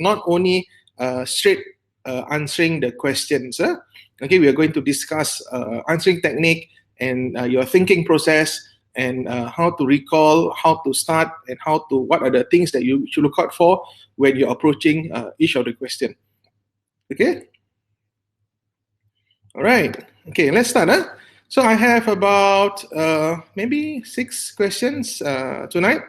not only straight answering the questions. Okay, we are going to discuss answering technique and your thinking process, and how to recall, how to start, and what are the things that you should look out for when you're approaching each of the question. Okay. All right. Okay, let's start. So I have about maybe 6 questions tonight.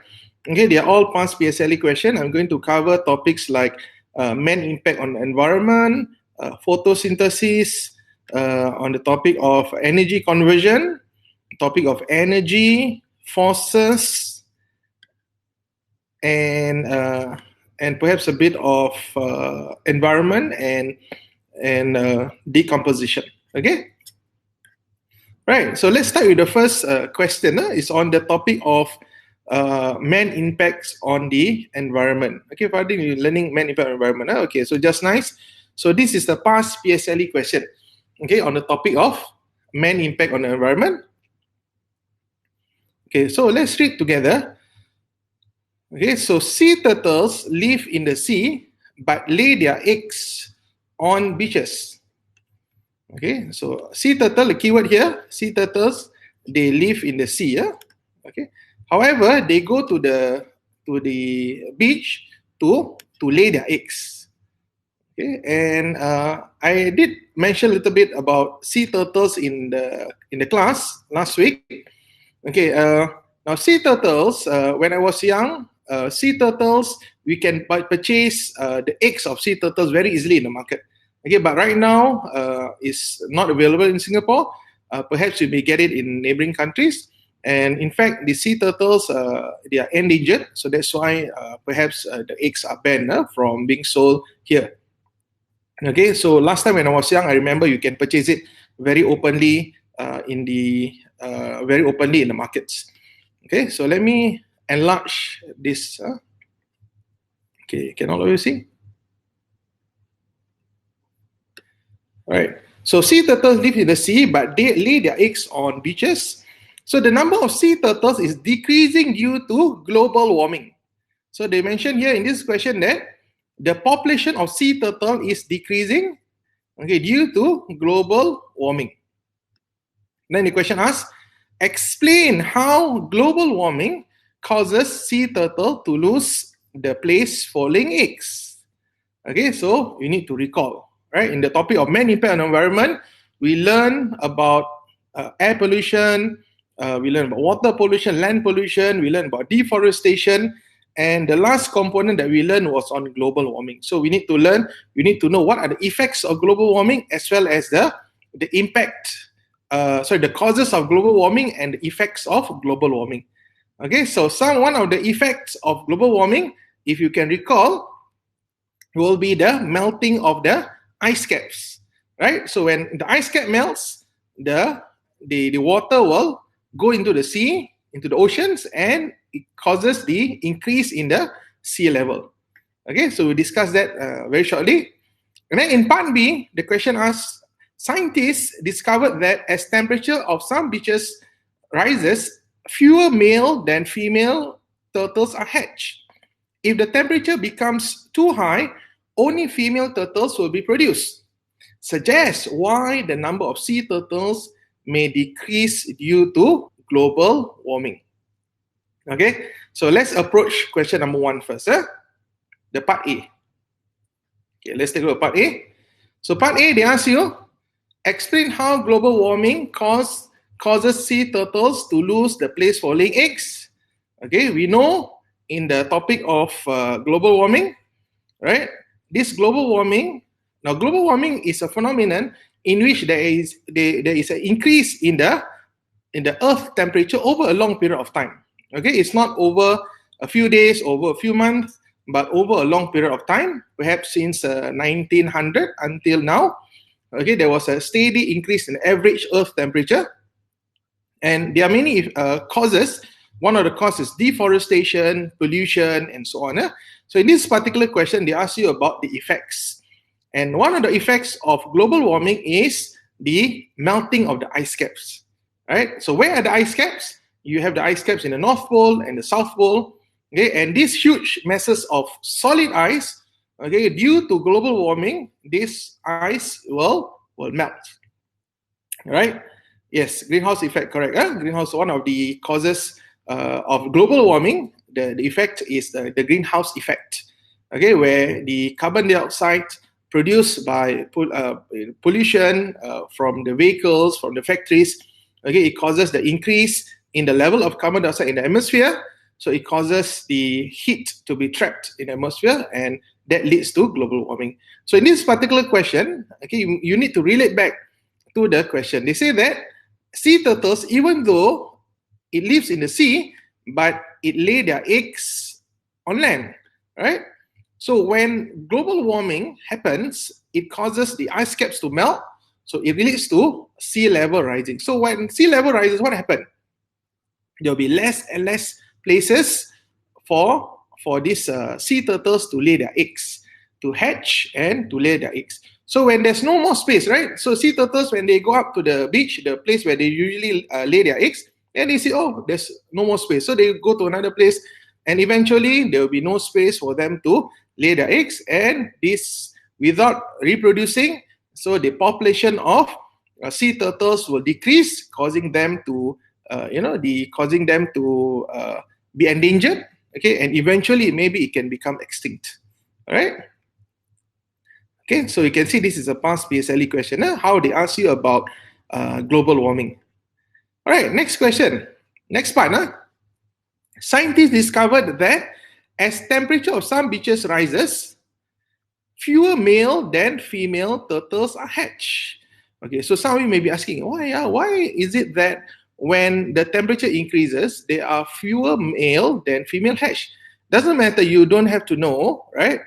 Okay, they are all past PSLE questions. I'm going to cover topics like man impact on the environment, photosynthesis, on the topic of energy conversion, topic of energy, forces, and perhaps a bit of environment and decomposition. Okay. Right. So let's start with the first question. It's on the topic of man impacts on the environment. Okay, Fadil, you're learning man impact on environment. Okay, so just nice. So this is the past PSLE question. Okay, on the topic of man impact on the environment. Okay, so let's read together. Okay, so sea turtles live in the sea but lay their eggs on beaches. Okay, so sea turtle, the keyword here, sea turtles, they live in the sea. Okay, however, they go to the beach to lay their eggs. Okay, and I did mention a little bit about sea turtles in the class last week. Okay, now sea turtles, when I was young, sea turtles, we can purchase the eggs of sea turtles very easily in the market. Okay, but right now it's not available in Singapore. Perhaps you may get it in neighboring countries. And in fact, the sea turtles, they are endangered. So that's why perhaps the eggs are banned from being sold here. Okay, so last time when I was young, I remember you can purchase it very openly in the markets. Okay, so let me enlarge this. Okay, can all of you see? Right. So sea turtles live in the sea, but they lay their eggs on beaches. So the number of sea turtles is decreasing due to global warming. So they mentioned here in this question that the population of sea turtle is decreasing, okay, due to global warming. Then the question asks, explain how global warming causes sea turtle to lose the place for laying eggs. Okay, so you need to recall. Right, in the topic of man impact on the environment, we learn about air pollution, we learn about water pollution, land pollution, we learn about deforestation, and the last component that we learned was on global warming. So we need to know what are the effects of global warming as well as the impact, the causes of global warming and the effects of global warming. Okay, so one of the effects of global warming, if you can recall, will be the melting of the ice caps, right? So when the ice cap melts, the water will go into the sea, into the oceans, and it causes the increase in the sea level. Okay, so we'll discuss that very shortly. And then in part B, the question asks, scientists discovered that as temperature of some beaches rises, fewer male than female turtles are hatched. If the temperature becomes too high, only female turtles will be produced. Suggest why the number of sea turtles may decrease due to global warming. Okay, so let's approach question number 1 first. The part A. Okay, let's take a look at part A. So part A, they ask you, explain how global warming causes sea turtles to lose the place for laying eggs. Okay, we know in the topic of global warming, right? This global warming is a phenomenon in which there is an increase in the Earth temperature over a long period of time. Okay, it's not over a few days, over a few months, but over a long period of time, perhaps since 1900 until now. Okay, there was a steady increase in average Earth temperature, and there are many causes. One of the causes is deforestation, pollution, and so on. So in this particular question, they ask you about the effects. And one of the effects of global warming is the melting of the ice caps. Right? So where are the ice caps? You have the ice caps in the North Pole and the South Pole. Okay? And these huge masses of solid ice, okay, due to global warming, this ice will melt. Right? Yes, greenhouse effect, correct. Greenhouse, one of the causes of global warming, the effect is the greenhouse effect, okay, where the carbon dioxide produced by pollution from the vehicles, from the factories, okay, it causes the increase in the level of carbon dioxide in the atmosphere. So it causes the heat to be trapped in the atmosphere, and that leads to global warming. So in this particular question, okay, you need to relate back to the question. They say that sea turtles, even though it lives in the sea, but it lay their eggs on land, right? So when global warming happens, it causes the ice caps to melt. So it leads to sea level rising. So when sea level rises, what happens? There will be less and less places for these sea turtles to lay their eggs, to hatch and to lay their eggs. So when there's no more space, right? So sea turtles, when they go up to the beach, the place where they usually lay their eggs, and they see, oh, there's no more space. So they go to another place, and eventually there will be no space for them to lay their eggs, and this, without reproducing, so the population of sea turtles will decrease, causing them to, be endangered, okay, and eventually maybe it can become extinct. All right. Okay, so you can see this is a past PSLE question, how they ask you about global warming. All right, next question. Next part. Scientists discovered that as temperature of some beaches rises, fewer male than female turtles are hatched. Okay, so some of you may be asking, why is it that when the temperature increases, there are fewer male than female hatched? Doesn't matter, you don't have to know, right?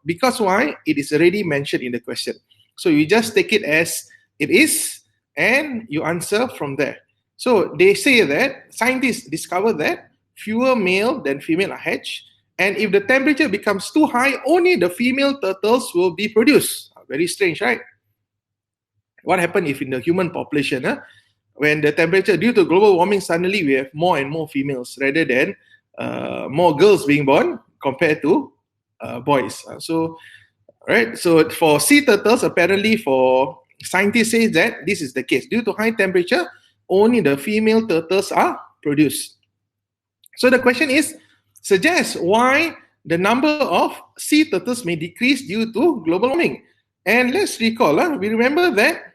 Because why? It is already mentioned in the question. So you just take it as it is and you answer from there. So they say that scientists discovered that fewer male than female are hatched, and if the temperature becomes too high, only the female turtles will be produced. Very strange, right? What happened if in the human population, when the temperature, due to global warming, suddenly we have more and more females rather than more girls being born compared to boys. So for sea turtles, apparently for scientists say that this is the case. Due to high temperature, only the female turtles are produced. So the question is, suggest why the number of sea turtles may decrease due to global warming. And let's recall, we remember that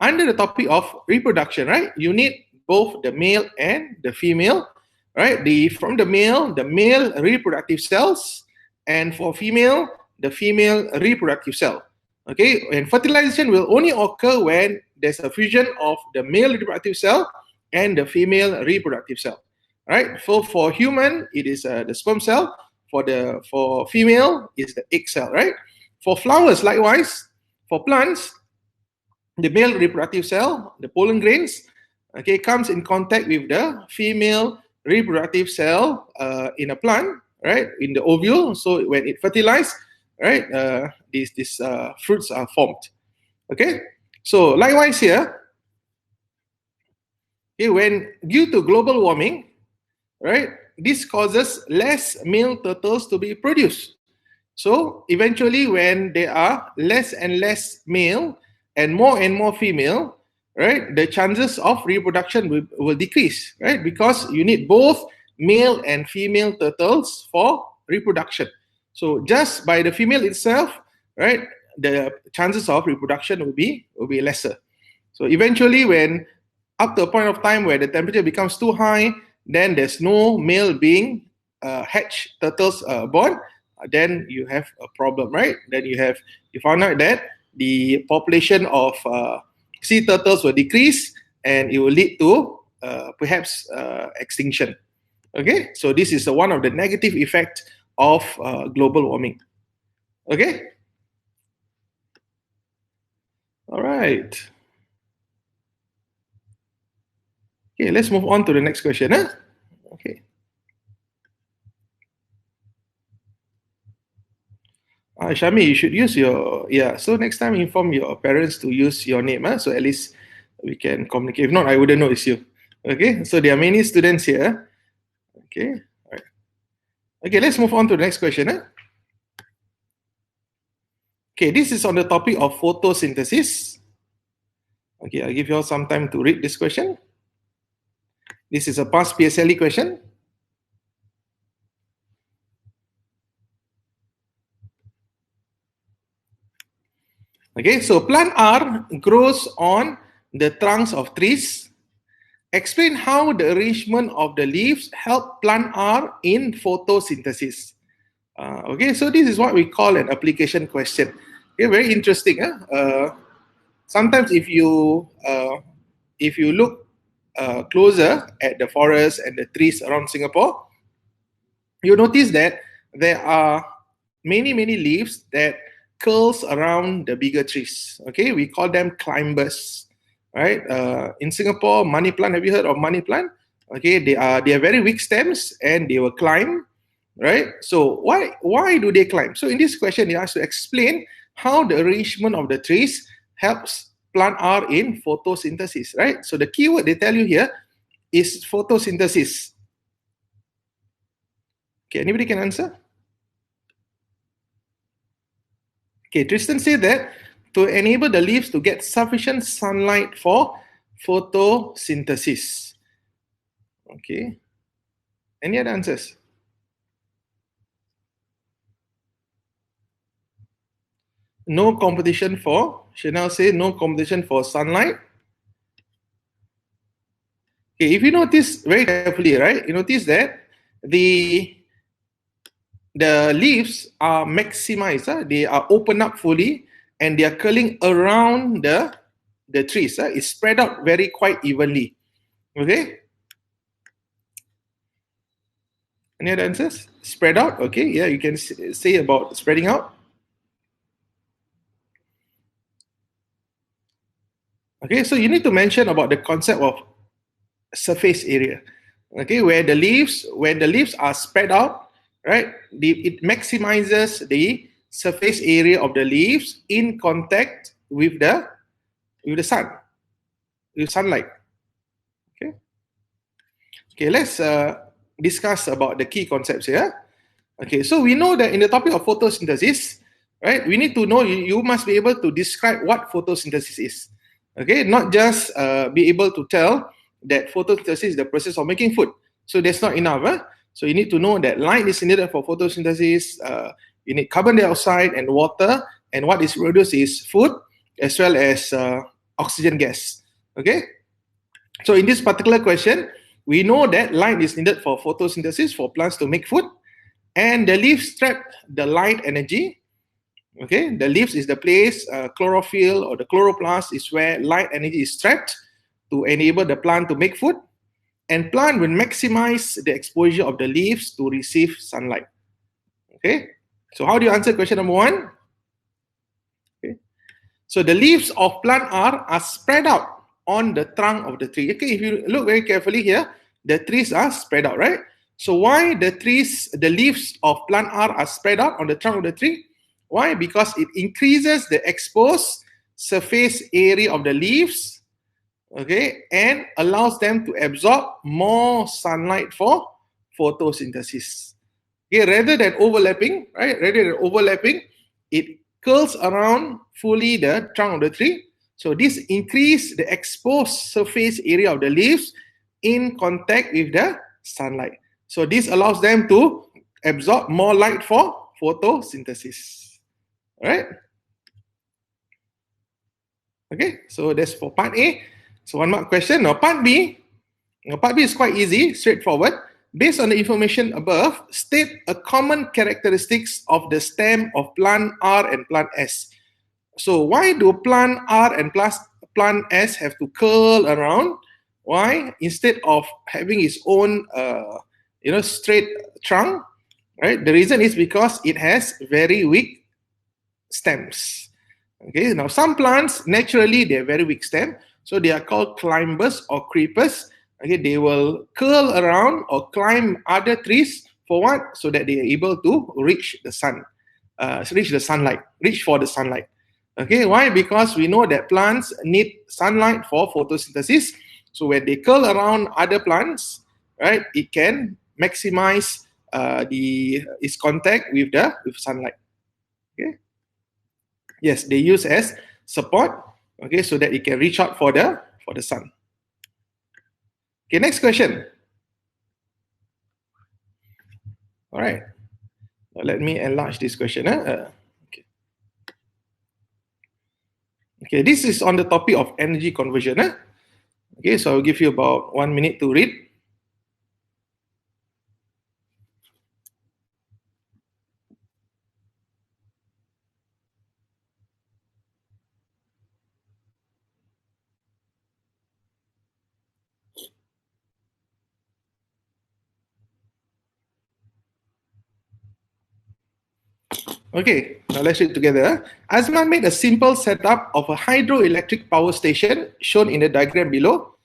under the topic of reproduction, right, you need both the male and the female, right? From the male reproductive cells, and for female, the female reproductive cell. Okay, and fertilization will only occur when there's a fusion of the male reproductive cell and the female reproductive cell. Right? For human, it is the sperm cell. For female, is the egg cell. Right? For flowers, likewise. For plants, the male reproductive cell, the pollen grains, okay, comes in contact with the female reproductive cell in a plant, right? In the ovule. So when it fertilizes, right, these fruits are formed. Okay. So likewise here, okay, when due to global warming, right, this causes less male turtles to be produced. So eventually, when there are less and less male and more female, right, the chances of reproduction will decrease, right, because you need both male and female turtles for reproduction. So just by the female itself, right, the chances of reproduction will be lesser. So eventually, when up to a point of time where the temperature becomes too high, then there's no male being hatched turtles born, then you have a problem, right? Then you found out that the population of sea turtles will decrease, and it will lead to perhaps extinction. Okay, so this is one of the negative effects of global warming. Okay, all right. Okay, let's move on to the next question. Okay. Shami, you should use your, so next time inform your parents to use your name, so at least we can communicate. If not, I wouldn't know it's you. Okay, so there are many students here. Okay, all right. Okay, let's move on to the next question. Okay, this is on the topic of photosynthesis. Okay, I'll give you all some time to read this question. This is a past PSLE question. Okay, so plant R grows on the trunks of trees. Explain how the arrangement of the leaves help plant R in photosynthesis. Okay, so this is what we call an application question. Okay, very interesting. Sometimes if you look closer at the forest and the trees around Singapore, you notice that there are many leaves that curls around the bigger trees. Okay, we call them climbers, right? In Singapore, money plant. Have you heard of money plant? Okay, they are very weak stems and they will climb, right? So why do they climb? So in this question, you have to explain how the arrangement of the trees helps plant R in photosynthesis, right? So the keyword they tell you here is photosynthesis. Okay, anybody can answer? Okay, Tristan said that to enable the leaves to get sufficient sunlight for photosynthesis. Okay. Any other answers? No competition for, Chanel say no competition for sunlight. Okay, if you notice very carefully, right, you notice that the leaves are maximized, they are open up fully and they are curling around the trees. It's spread out very quite evenly. Okay. Any other answers? Spread out. Okay. Yeah, you can say about spreading out. Okay, so you need to mention about the concept of surface area. Okay, when the leaves are spread out, right, it maximizes the surface area of the leaves in contact with the sun, with sunlight. Okay. Okay, let's discuss about the key concepts here. Okay, so we know that in the topic of photosynthesis, right, we need to know, you must be able to describe what photosynthesis is. Okay, not just be able to tell that photosynthesis is the process of making food. So that's not enough. So you need to know that light is needed for photosynthesis. You need carbon dioxide and water, and what is produced is food as well as oxygen gas. Okay, so in this particular question, we know that light is needed for photosynthesis for plants to make food, and the leaves trap the light energy. Okay, the leaves is the place, chlorophyll or the chloroplast is where light energy is trapped to enable the plant to make food, and plant will maximize the exposure of the leaves to receive sunlight. Okay, so how do you answer question number 1? Okay, so the leaves of plant are spread out on the trunk of the tree. Okay, if you look very carefully here, the trees are spread out, right? So why the leaves of plant are spread out on the trunk of the tree? Why? Because it increases the exposed surface area of the leaves, okay, and allows them to absorb more sunlight for photosynthesis. Okay, rather than overlapping, right? Rather than overlapping, it curls around fully the trunk of the tree. So this increases the exposed surface area of the leaves in contact with the sunlight. So this allows them to absorb more light for photosynthesis. All right. Okay, so that's for part A. So 1 mark question. Now part B. Part B is quite easy, straightforward. Based on the information above, state a common characteristics of the stem of plant R and plant S. So why do plant R and plant S have to curl around? Why? Instead of having its own straight trunk, right? The reason is because it has very weak stems. Okay, now some plants naturally they're very weak stem, so they are called climbers or creepers. Okay, they will curl around or climb other trees for what? So that they are able to reach the sun, reach for the sunlight. Okay, why? Because we know that plants need sunlight for photosynthesis. So when they curl around other plants, right, it can maximize its contact with sunlight. Okay. Yes, they use as support, okay, so that it can reach out for the sun. Okay, next question. All right, now let me enlarge this question. Okay. Okay, this is on the topic of energy conversion. Okay, so I'll give you about 1 minute to read. Okay, now let's read together. Azman made a simple setup of a hydroelectric power station shown in the diagram below.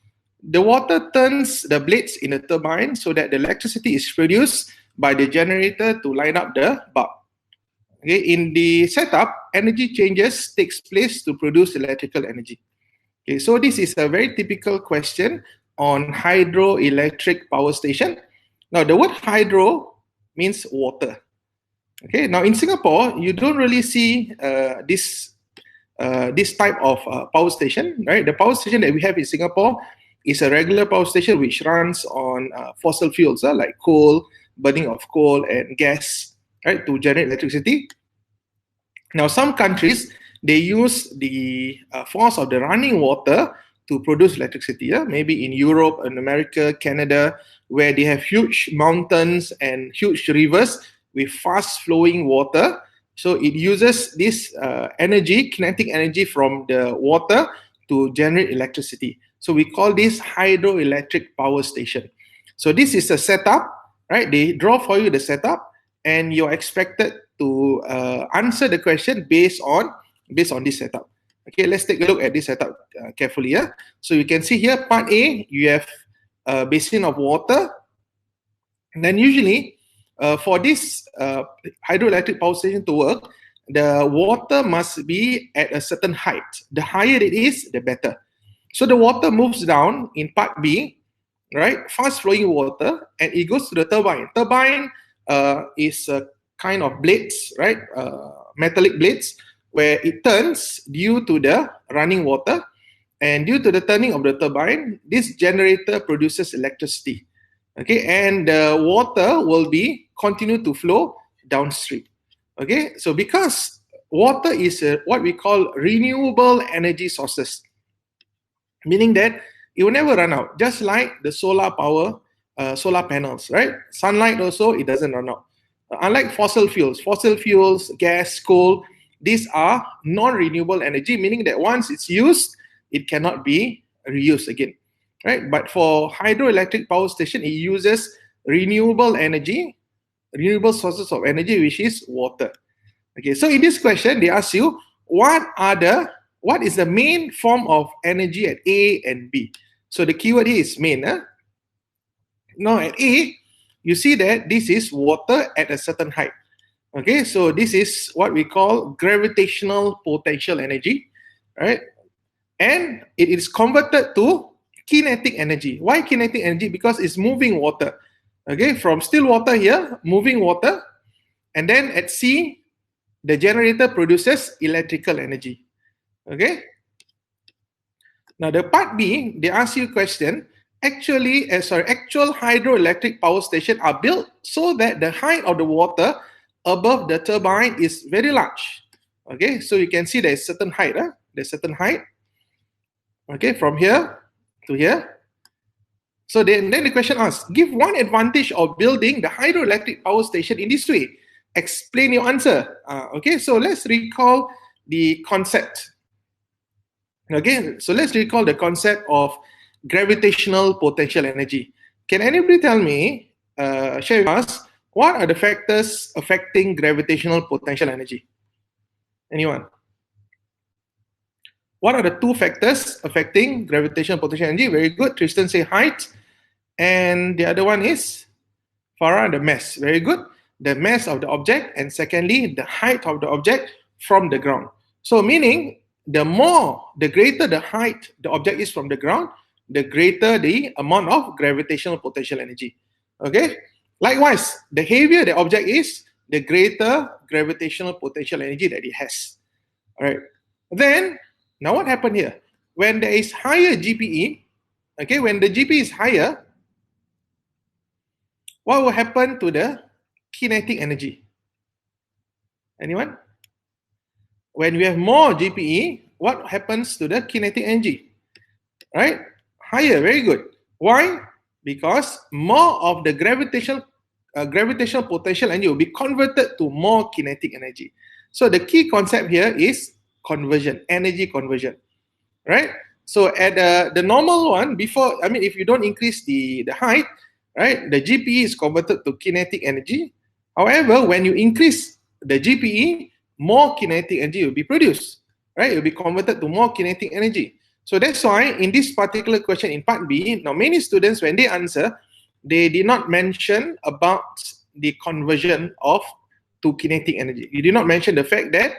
The water turns the blades in the turbine so that the electricity is produced by the generator to line up the bulb. Okay, in the setup, energy changes takes place to produce electrical energy. Okay, so this is a very typical question on hydroelectric power station. Now, the word hydro means water. Okay, now in Singapore, you don't really see this type of power station, right? The power station that we have in Singapore is a regular power station which runs on fossil fuels like coal, burning of coal and gas, right, to generate electricity. Now, some countries, they use the force of the running water to produce electricity. Maybe in Europe and America, Canada, where they have huge mountains and huge rivers with fast flowing water. So it uses this energy, kinetic energy from the water to generate electricity. So we call this hydroelectric power station. So this is a setup, right? They draw for you the setup, and you're expected to answer the question based on this setup. Okay, let's take a look at this setup carefully. So you can see here, part A, you have a basin of water, and then usually for this hydroelectric power station to work, the water must be at a certain height. The higher it is, the better. So the water moves down in part B, right? Fast flowing water, and it goes to the turbine. Turbine is a kind of blades, right? Metallic blades, where it turns due to the running water, and due to the turning of the turbine, this generator produces electricity. Okay, and the water will be continue to flow downstream. Okay, so because water is what we call renewable energy sources, meaning that it will never run out, just like the solar power, solar panels, right? Sunlight also, it doesn't run out. Unlike fossil fuels, gas, coal, these are non-renewable energy, meaning that once it's used, it cannot be reused again, right? But for hydroelectric power station, it uses renewable energy, renewable sources of energy, which is water. Okay, so in this question, they ask you, what is the main form of energy at A and B? So the keyword here is main. Now at A, you see that this is water at a certain height. Okay, so this is what we call gravitational potential energy, right? And it is converted to kinetic energy. Why kinetic energy? Because it's moving water. Okay, from still water here, moving water, and then at C, the generator produces electrical energy. Okay. Now the part B, they ask you a question. Actual hydroelectric power station are built so that the height of the water above the turbine is very large. Okay, so you can see there's certain height. There's certain height. Okay, from here to here. So then the question asks, give one advantage of building the hydroelectric power station in this way. Explain your answer. Okay, so let's recall the concept. Okay, so let's recall the concept of gravitational potential energy. Can anybody tell me, share with us, what are the factors affecting gravitational potential energy? Anyone? What are the two factors affecting gravitational potential energy? Very good. Tristan say height. And the other one is, Farah, the mass. Very good. The mass of the object. And secondly, the height of the object from the ground. So meaning, the greater the height the object is from the ground, the greater the amount of gravitational potential energy. Okay? Likewise, the heavier the object is, the greater gravitational potential energy that it has. All right. Then, now what happened here? When there is higher GPE, okay, when the GPE is higher, what will happen to the kinetic energy? Anyone? When we have more GPE, what happens to the kinetic energy? Right? Higher, very good. Why? Because more of the gravitational potential energy will be converted to more kinetic energy. So the key concept here is conversion, energy conversion, right? So at the normal one, before, I mean, if you don't increase the height, right, the GPE is converted to kinetic energy. However, when you increase the GPE, more kinetic energy will be produced, right? It will be converted to more kinetic energy. So that's why in this particular question in part B, now many students, when they answer, they did not mention about the conversion of to kinetic energy. You did not mention the fact that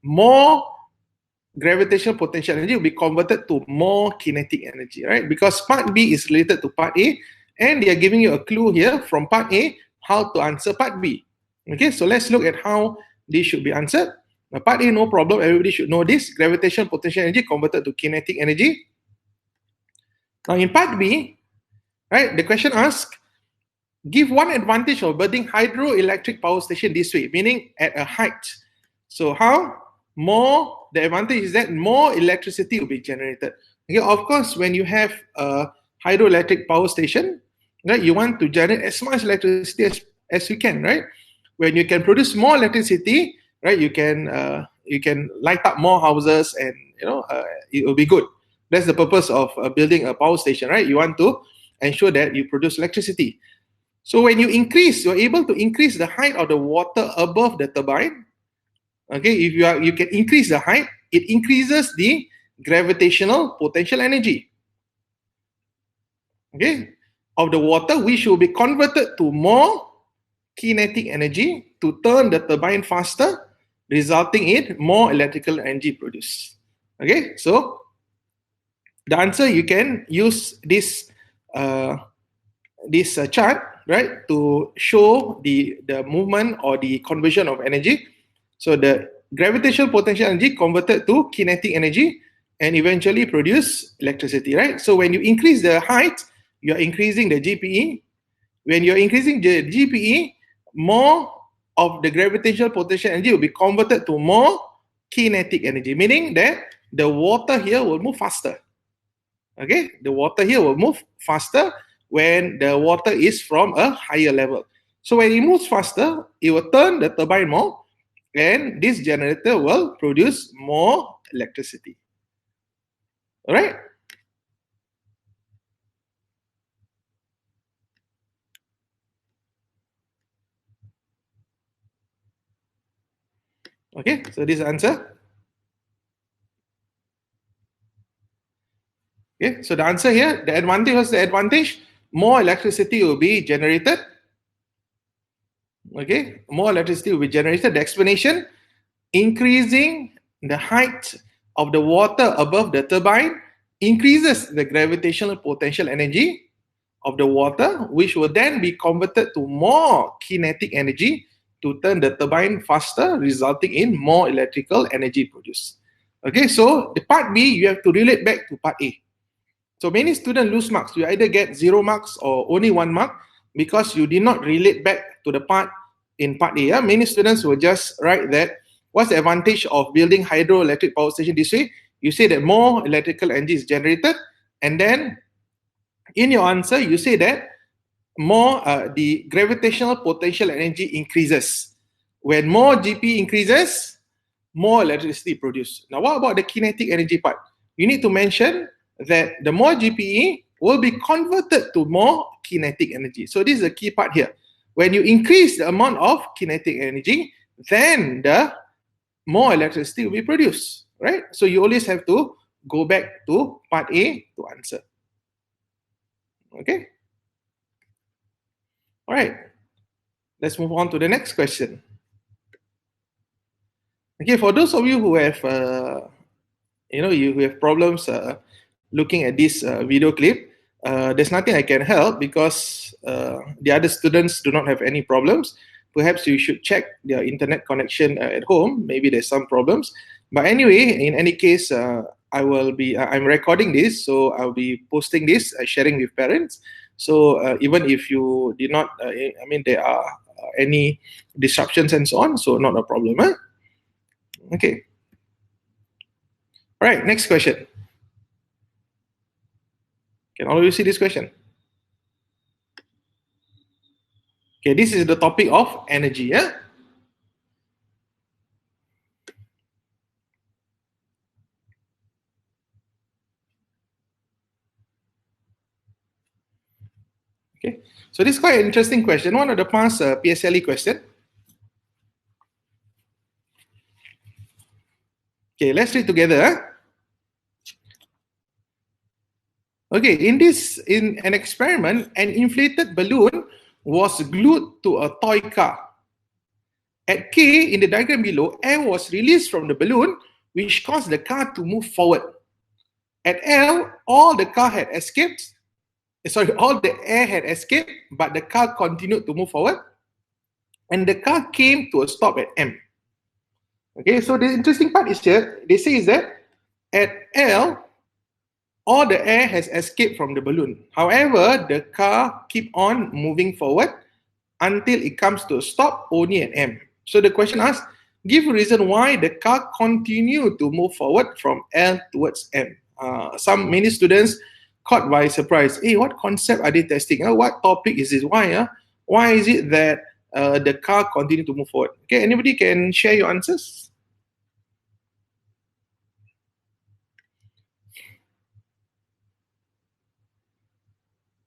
more gravitational potential energy will be converted to more kinetic energy, right? Because part B is related to part A, and they are giving you a clue here from part A how to answer part B. Okay, so let's look at how this should be answered. Now, part A, no problem. Everybody should know this. Gravitational potential energy converted to kinetic energy. Now, in part B, right, the question asks, give one advantage of building hydroelectric power station this way, meaning at a height. So how? More, the advantage is that more electricity will be generated. Okay, of course, when you have a hydroelectric power station, right, you want to generate as much electricity as you can, right? When you can produce more electricity, right, you can light up more houses, and it will be good. That's the purpose of building a power station, right? You want to ensure that you produce electricity. So when you increase, you're able to increase the height of the water above the turbine. Okay, if you can increase the height, it increases the gravitational potential energy. Okay, of the water, which will be converted to more kinetic energy to turn the turbine faster, resulting in more electrical energy produced. Okay, so the answer, you can use this chart, right, to show the movement or the conversion of energy. So the gravitational potential energy converted to kinetic energy and eventually produce electricity, right? So when you increase the height, you're increasing the GPE. When you're increasing the GPE, more of the gravitational potential energy will be converted to more kinetic energy, meaning that the water here will move faster. Okay, the water here will move faster when the water is from a higher level. So when it moves faster, it will turn the turbine more, and this generator will produce more electricity. All right? Okay, so this answer. Okay, so the answer here, the advantage was the advantage, more electricity will be generated. Okay, more electricity will be generated. The explanation, increasing the height of the water above the turbine increases the gravitational potential energy of the water, which will then be converted to more kinetic energy to turn the turbine faster, resulting in more electrical energy produced. Okay, so the part B, you have to relate back to part A. So many students lose marks. You either get 0 marks or only 1 mark because you did not relate back to the part in part A. Yeah? Many students will just write that, what's the advantage of building hydroelectric power station this way? You say that more electrical energy is generated, and then in your answer, you say that more the gravitational potential energy increases. When more GP increases, more electricity produced. Now, what about the kinetic energy part? You need to mention that the more GPE will be converted to more kinetic energy. So this is the key part here. When you increase the amount of kinetic energy, then the more electricity will be produced, right? So you always have to go back to part A to answer. Okay? All right. Let's move on to the next question. Okay, for those of you who have, you have problems looking at this video clip, there's nothing I can help because the other students do not have any problems. Perhaps you should check their internet connection at home. Maybe there's some problems. But anyway, in any case, I will be, I'm recording this, so I'll be posting this, sharing with parents. So even if you did not, I mean, there are any disruptions and so on, so not a problem. Huh? Okay. All right, next question. Can all of you see this question? Okay, this is the topic of energy. Yeah. Okay, so this is quite an interesting question. One of the past PSLE question. Okay, let's read together. Huh? Okay, in an experiment, an inflated balloon was glued to a toy car. At K, in the diagram below, air was released from the balloon, which caused the car to move forward. At L, all the air had escaped, but the car continued to move forward, and the car came to a stop at M. Okay, so the interesting part is here, they say is that at L, all the air has escaped from the balloon. However, the car keep on moving forward until it comes to a stop only at M. So the question asks, give a reason why the car continued to move forward from L towards M. Many students caught by surprise. Hey, what concept are they testing? What topic is this? Why? Why is it that the car continued to move forward? Okay, anybody can share your answers?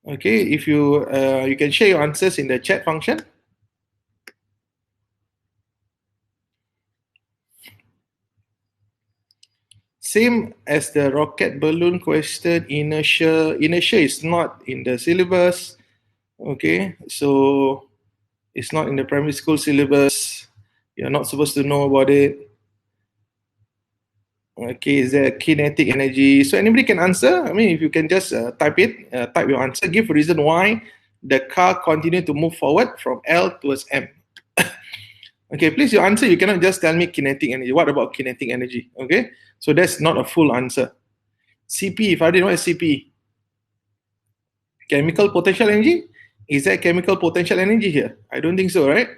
Okay, if you you can share your answers in the chat function. Same as the rocket balloon question, inertia is not in the syllabus. Okay, so it's not in the primary school syllabus. You're not supposed to know about it. Okay, is there kinetic energy? So anybody can answer. I mean, if you can just type your answer, give a reason why the car continued to move forward from L towards M. Okay, please your answer. You cannot just tell me kinetic energy. What about kinetic energy? Okay, so that's not a full answer. CP, if I didn't know what is CP? Chemical potential energy? Is there chemical potential energy here? I don't think so, right?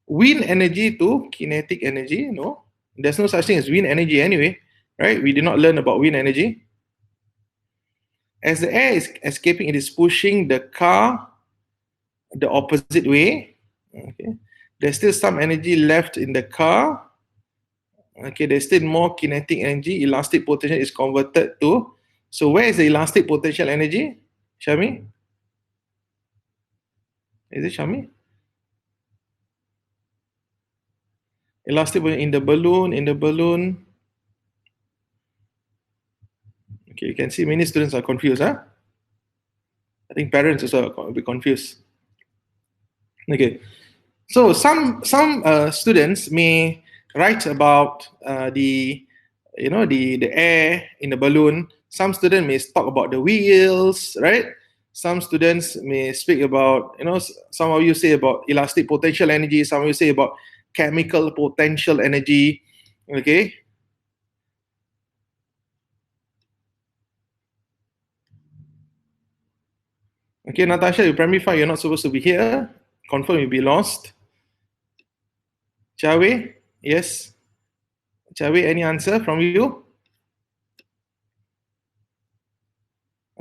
Wind energy to kinetic energy? No. There's no such thing as wind energy anyway, right? We did not learn about wind energy. As the air is escaping, it is pushing the car the opposite way. Okay. There's still some energy left in the car. Okay, there's still more kinetic energy. Elastic potential is converted to. So where is the elastic potential energy? Shami? Is it Shami? Elastic in the balloon. Okay, you can see many students are confused, huh? I think parents also are a bit confused. Okay, so some students may write about the air in the balloon. Some students may talk about the wheels, right? Some students may speak about, some of you say about elastic potential energy. Some of you say about chemical potential energy. Okay. Okay, Natasha, you primary 5, you're not supposed to be here. Confirm you'll be lost. Chawe, yes. Chawe, any answer from you?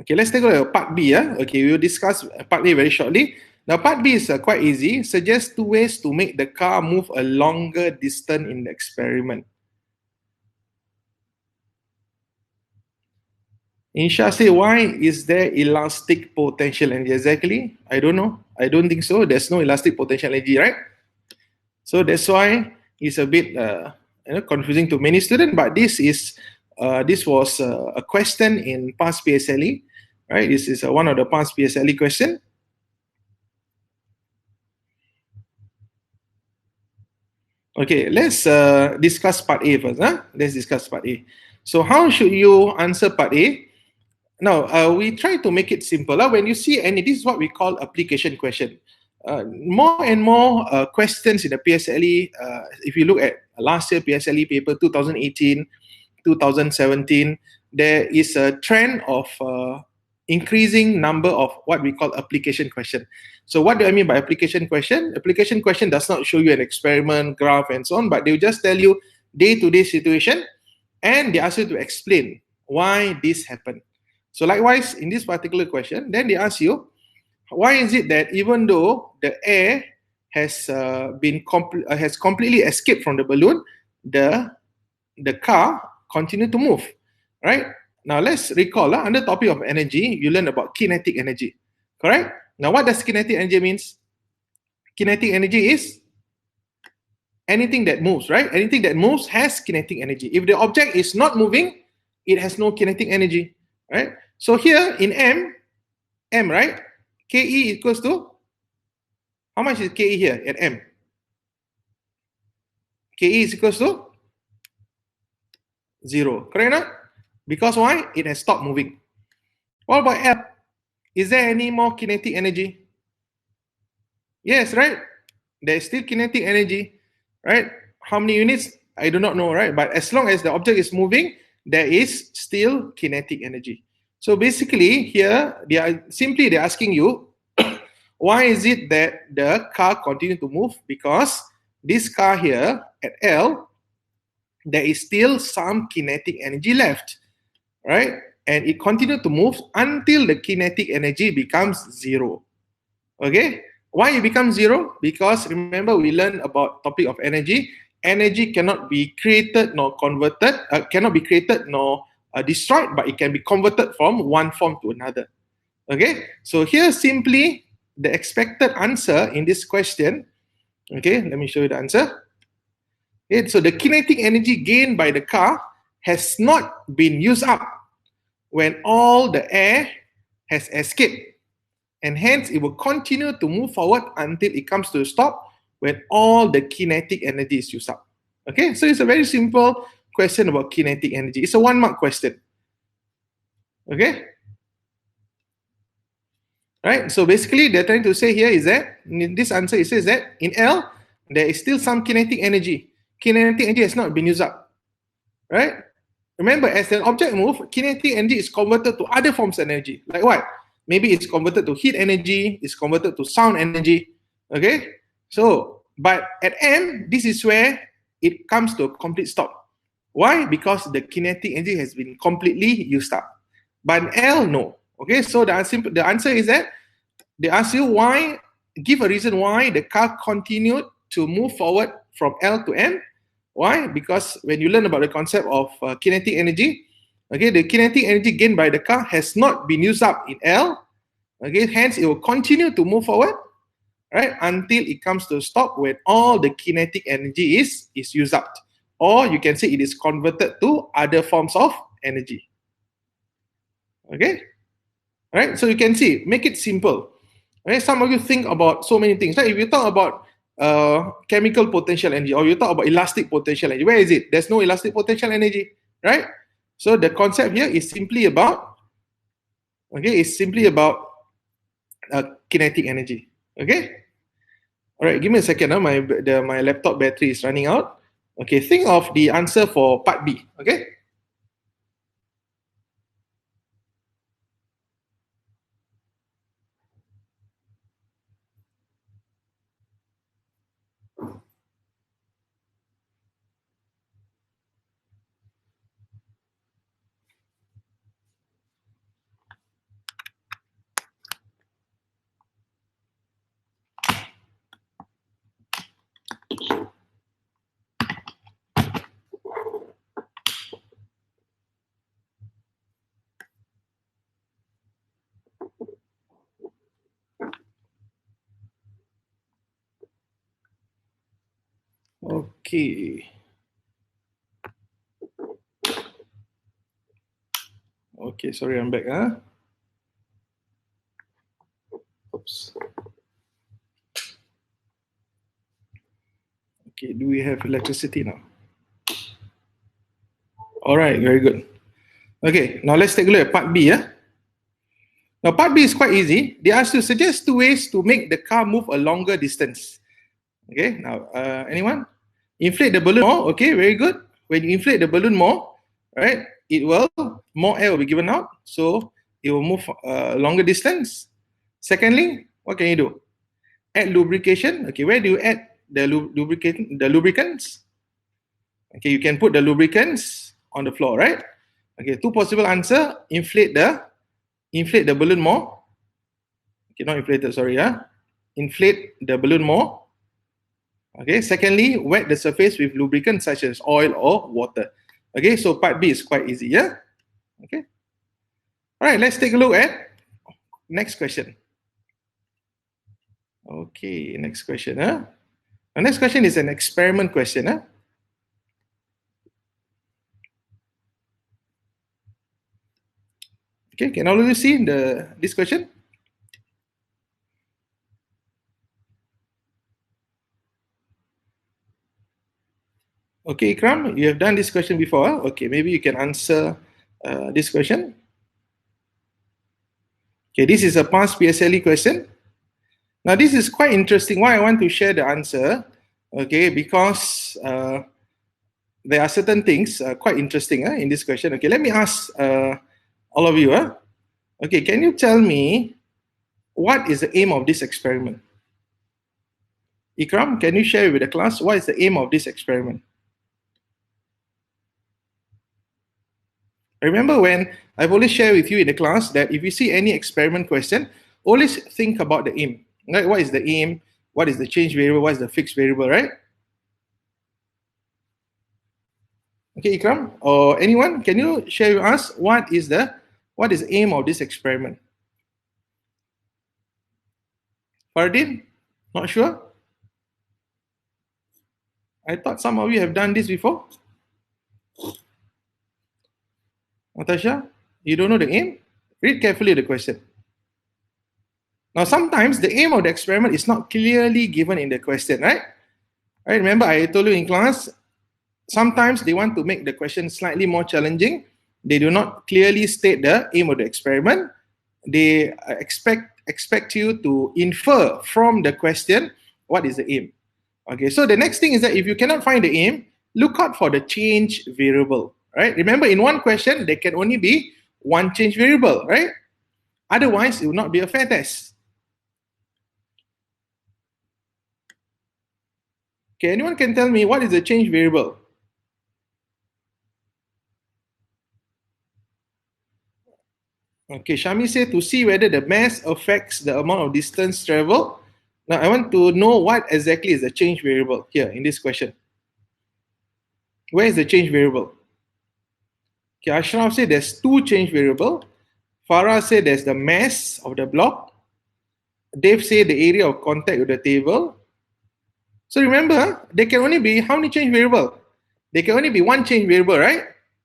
Okay, let's take a look at part B. Okay, we'll discuss part A very shortly. Now, part B is quite easy. Suggest 2 ways to make the car move a longer distance in the experiment. Insha say, why is there elastic potential energy? Exactly, I don't know. I don't think so. There's no elastic potential energy, right? So that's why it's a bit confusing to many students. But this was a question in past PSLE, right? This is one of the past PSLE question. Okay, let's discuss part A first. Let's discuss part A. So how should you answer part A? Now, we try to make it simple. When you see any, this is what we call application question. More and more questions in the PSLE, if you look at last year PSLE paper 2018, 2017, there is a trend of increasing number of what we call application question. So what do I mean by application question? Application question does not show you an experiment, graph, and so on, but they will just tell you day-to-day situation, and they ask you to explain why this happened. So likewise, in this particular question, then they ask you, why is it that even though the air has has completely escaped from the balloon, the car continued to move, right? Now let's recall, under the topic of energy, you learn about kinetic energy, correct? Now what does kinetic energy means? Kinetic energy is anything that moves, right? Anything that moves has kinetic energy. If the object is not moving, it has no kinetic energy, right? So here in M, right? Ke equals to, how much is Ke here at M? Ke is equals to 0, correct or not? Because why? It has stopped moving. What about L? Is there any more kinetic energy? Yes, right? There is still kinetic energy, right? How many units? I do not know, right? But as long as the object is moving, there is still kinetic energy. So basically here, they're asking you, why is it that the car continues to move? Because this car here at L, there is still some kinetic energy left, right? And it continues to move until the kinetic energy becomes 0. Okay? Why it becomes 0? Because remember, we learned about topic of energy. Energy cannot be created nor converted, cannot be created nor destroyed, but it can be converted from one form to another. Okay? So here simply the expected answer in this question. Okay, let me show you the answer. Okay, so the kinetic energy gained by the car has not been used up when all the air has escaped, and hence it will continue to move forward until it comes to a stop when all the kinetic energy is used up. Okay, so it's a very simple question about kinetic energy. It's a 1-mark question. Okay, right? So basically, they're trying to say here is that in this answer, it says that in L, there is still some kinetic energy. Kinetic energy has not been used up, right? Remember, as an object moves, kinetic energy is converted to other forms of energy. Like what? Maybe it's converted to heat energy, it's converted to sound energy. Okay? So, but at M, this is where it comes to a complete stop. Why? Because the kinetic energy has been completely used up. But in L, no. Okay, so the answer is that they ask you why, give a reason why the car continued to move forward from L to M. Why? Because when you learn about the concept of kinetic energy, okay, the kinetic energy gained by the car has not been used up in L. Okay, hence it will continue to move forward, right, until it comes to a stop when all the kinetic energy is used up. Or you can say it is converted to other forms of energy. Okay? Right? So you can see, make it simple. Right? Some of you think about so many things. Right? If you talk about chemical potential energy, or you talk about elastic potential energy, where is it? There's no elastic potential energy, right? So the concept here is simply about, okay, it's simply about kinetic energy. Okay? All right, give me a second. My laptop battery is running out. Okay, think of the answer for part B. Okay? Okay. Okay, sorry, I'm back. Oops. Okay, do we have electricity now? All right, very good. Okay, now let's take a look at part B. Now, part B is quite easy. They ask you suggest 2 ways to make the car move a longer distance. Okay, now, anyone? Inflate the balloon more. Okay, very good. When you inflate the balloon more, right, it will, more air will be given out, so it will move longer distance. Secondly, what can you do? Add lubrication. Okay, where do you add the lubricants? Okay, you can put the lubricants on the floor, right? Okay, two possible answer. Inflate the balloon more. Okay, not inflated, sorry, inflate the balloon more. Okay, secondly, wet the surface with lubricants such as oil or water. Okay, so part B is quite easy, yeah? Okay. All right, let's take a look at next question. Okay, next question. The next question is an experiment question. Okay, can all of you see this question? Okay, Ikram, you have done this question before. Okay, maybe you can answer this question. Okay, this is a past PSLE question. Now, this is quite interesting. Why I want to share the answer, okay, because there are certain things quite interesting in this question. Okay, let me ask all of you. Okay, can you tell me what is the aim of this experiment? Ikram, can you share with the class what is the aim of this experiment? Remember when I've always shared with you in the class that if you see any experiment question, always think about the aim. Right? What is the aim? What is the change variable? What is the fixed variable, right? Okay, Ikram or anyone, can you share with us what is the aim of this experiment? Fardin, not sure? I thought some of you have done this before. Natasha, you don't know the aim? Read carefully the question. Now, sometimes the aim of the experiment is not clearly given in the question, right? Right? Remember, I told you in class, sometimes they want to make the question slightly more challenging. They do not clearly state the aim of the experiment. They expect you to infer from the question what is the aim. Okay, so the next thing is that if you cannot find the aim, look out for the change variable, right? Remember, in one question, there can only be one change variable, right? Otherwise, it will not be a fair test. Okay, anyone can tell me what is the change variable? Okay, Shami said to see whether the mass affects the amount of distance traveled. Now, I want to know what exactly is the change variable here in this question. Where is the change variable? Okay, Ashraf said there's two change variable. Farah said there's the mass of the block. Dave said the area of contact with the table. So remember, there can only be how many change variable? There can only be one change variable, right?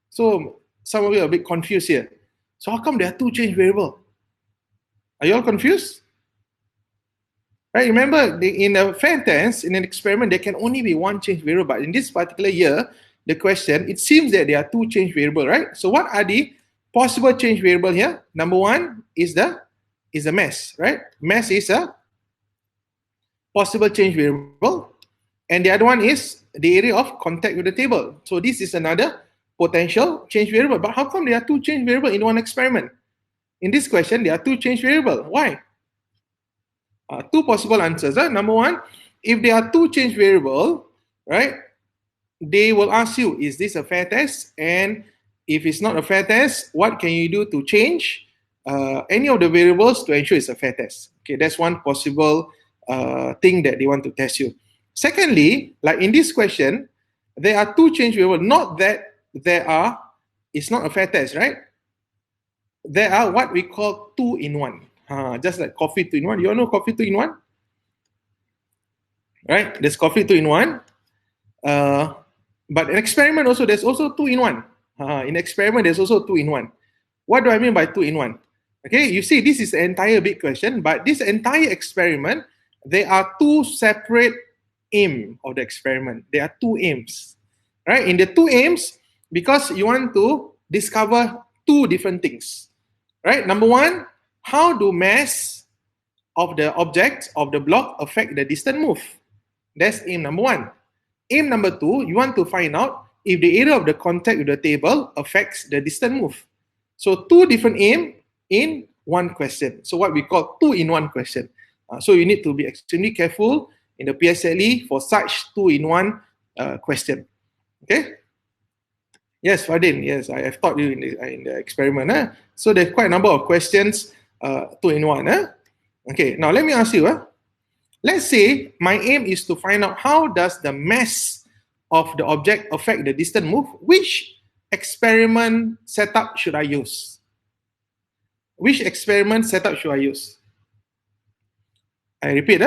So some of you are a bit confused here. So how come there are two change variable? Are you all confused? Right, remember, in a fair test, in an experiment, there can only be one change variable. But in this particular year, the question, it seems that there are two change variable, right? So what are the possible change variable here? Number one is the mass, right? Mass is a possible change variable. And the other one is the area of contact with the table. So this is another potential change variable. But how come there are two change variable in one experiment? In this question, there are two change variable. Why? Two possible answers. Number one, if there are two change variable, right, they will ask you, is this a fair test? And if it's not a fair test, what can you do to change any of the variables to ensure it's a fair test? Okay, that's one possible thing that they want to test you. Secondly, like in this question, there are two change variables. Not that it's not a fair test, right? There are what we call two-in-one. Just like coffee two-in-one. You all know coffee two-in-one? Right? There's coffee two-in-one. But in experiment also, there's also two-in-one. In experiment, there's also two-in-one. What do I mean by two-in-one? Okay, you see, this is an entire big question, but this entire experiment, there are two separate aims of the experiment. There are two aims. Right? In the two aims, because you want to discover two different things. Right? Number one, how do mass of the object, of the block, affect the distant move? That's aim number one. Aim number 2, you want to find out if the area of the contact with the table affects the distant move. So 2 different aim in one question. So what we call 2-in-1 question. So you need to be extremely careful in the PSLE for such 2-in-1 question. Okay? Yes, Fadin. Yes, I have taught you in the experiment. So there's quite a number of questions 2-in-1. Okay, now let me ask you. Let's say my aim is to find out how does the mass of the object affect the distant move. Which experiment setup should I use? Which experiment setup should I use? I repeat,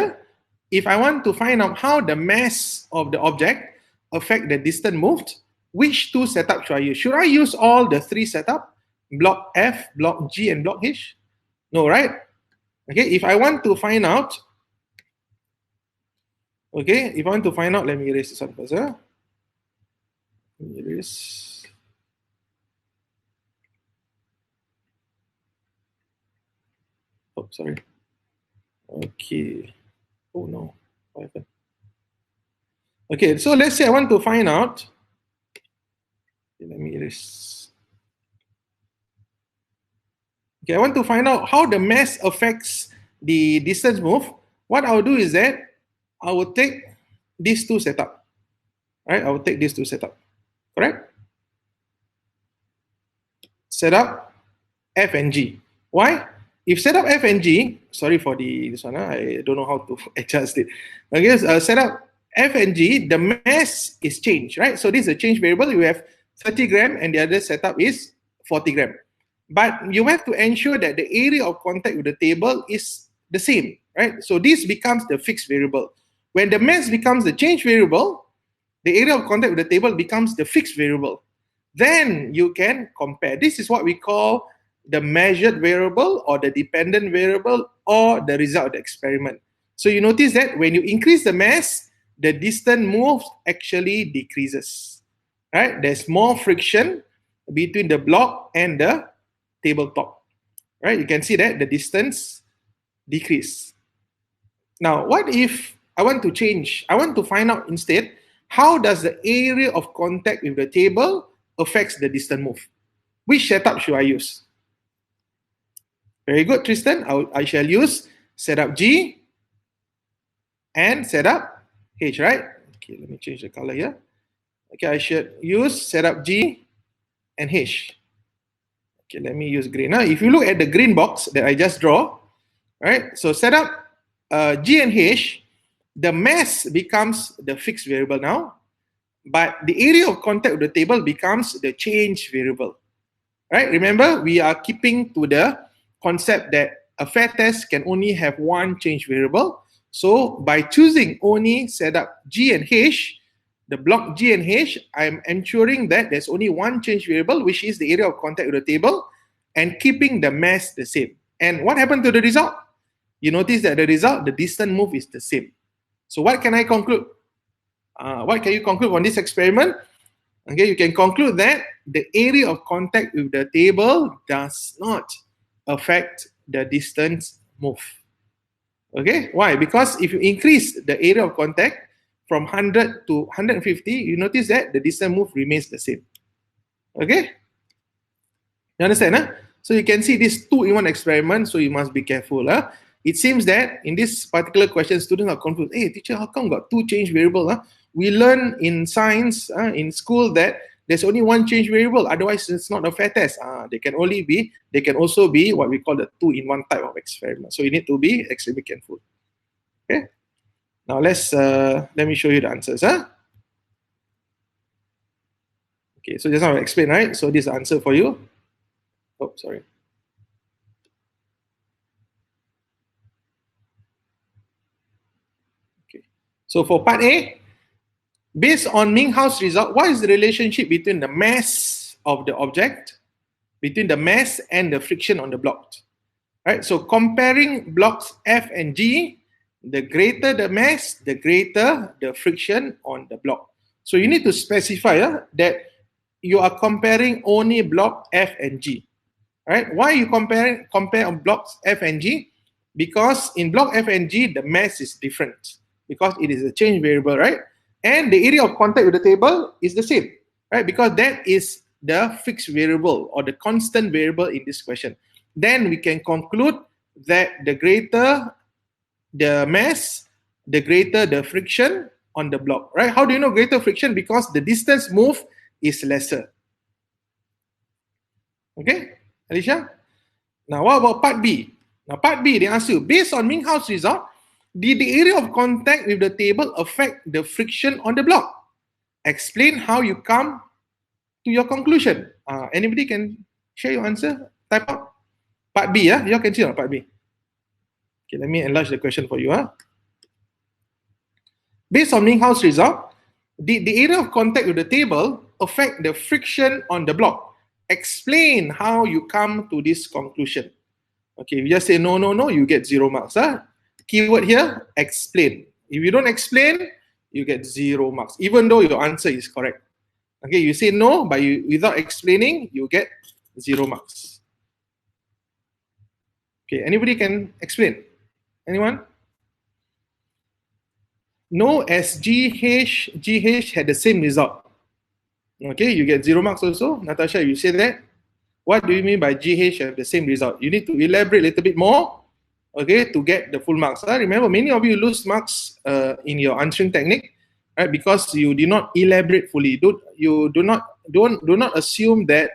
if I want to find out how the mass of the object affect the distant moved, which 2 setups should I use? Should I use all the 3 setup? Block F, block G, and block H? No, right? Okay, if I want to find out, let me erase this one first. Let me erase. Oh, sorry. Okay. Oh no, what happened? Okay, so let's say I want to find out. Let me erase. Okay, I want to find out how the mass affects the distance move. What I'll do is that I will take these 2 setup. Right? I will take these 2 setup. Correct? Setup F and G. Why? If setup F and G, sorry for this one, I don't know how to adjust it. Okay, setup F and G, the mass is changed, right? So this is a change variable. You have 30 gram and the other setup is 40 gram. But you have to ensure that the area of contact with the table is the same, right? So this becomes the fixed variable. When the mass becomes the change variable, the area of contact with the table becomes the fixed variable. Then you can compare. This is what we call the measured variable or the dependent variable or the result of the experiment. So you notice that when you increase the mass, the distance moves actually decreases, right? There's more friction between the block and the tabletop, right? You can see that the distance decrease. Now, what if I want to change? I want to find out instead, how does the area of contact with the table affects the distant move? Which setup should I use? Very good, Tristan. I shall use setup G and setup H, right? Okay, let me change the color here. Okay, I should use setup G and H. Okay, let me use green. Now, if you look at the green box that I just draw, right? So setup G and H, the mass becomes the fixed variable now, but the area of contact with the table becomes the change variable, right? Remember, we are keeping to the concept that a fair test can only have one change variable. So by choosing only setup G and H, the block G and H, I'm ensuring that there's only one change variable, which is the area of contact with the table, and keeping the mass the same. And what happened to the result? You notice that the result, the distance move is the same. So what can I conclude? What can you conclude from this experiment? Okay, you can conclude that the area of contact with the table does not affect the distance move. Okay, why? Because if you increase the area of contact from 100 to 150, you notice that the distance move remains the same. Okay? You understand? So you can see this 2-in-1 experiment, so you must be careful. It seems that in this particular question, students are confused. Hey, teacher, how come got 2 change variables? We learn in science, in school, that there's only one change variable. Otherwise, it's not a fair test. They can also be what we call the 2-in-1 type of experiment. So you need to be extremely careful. Okay. Now let me show you the answers. Okay, so just now I explained, right? So this is the answer for you. Oh, sorry. Okay. So for part A, based on Minghao's result, what is the relationship between the mass of the object, between the mass and the friction on the block? Right? So comparing blocks F and G, the greater the mass, the greater the friction on the block. So you need to specify that you are comparing only block F and G. Right? Why you compare on blocks F and G? Because in block F and G, the mass is different because it is a change variable, right? and the area of contact with the table is the same, right? Because that is the fixed variable or the constant variable in this question. Then we can conclude that the greater the mass, the greater the friction on the block, right? How do you know greater friction? Because the distance moved is lesser. Okay, Alicia? Now, what about part B? Now, part B, they ask you, based on Minghao's result, did the area of contact with the table affect the friction on the block? Explain how you come to your conclusion. Anybody can share your answer? Type out. Part B, yeah? You all can see on part B. Okay, let me enlarge the question for you. Based on Minghao's result, did the area of contact with the table affect the friction on the block? Explain how you come to this conclusion. Okay, if you just say no, no, no, you get 0 marks. Keyword here, explain. If you don't explain, you get 0 marks, even though your answer is correct. Okay, you say no, but without explaining, you get 0 marks. Okay, anybody can explain? Anyone? No, as GH had the same result. Okay, you get 0 marks also. Natasha, you say that. What do you mean by GH have the same result? You need to elaborate a little bit more, okay, to get the full marks. Remember, many of you lose marks in your answering technique, right? Because you did not elaborate fully. Do not assume that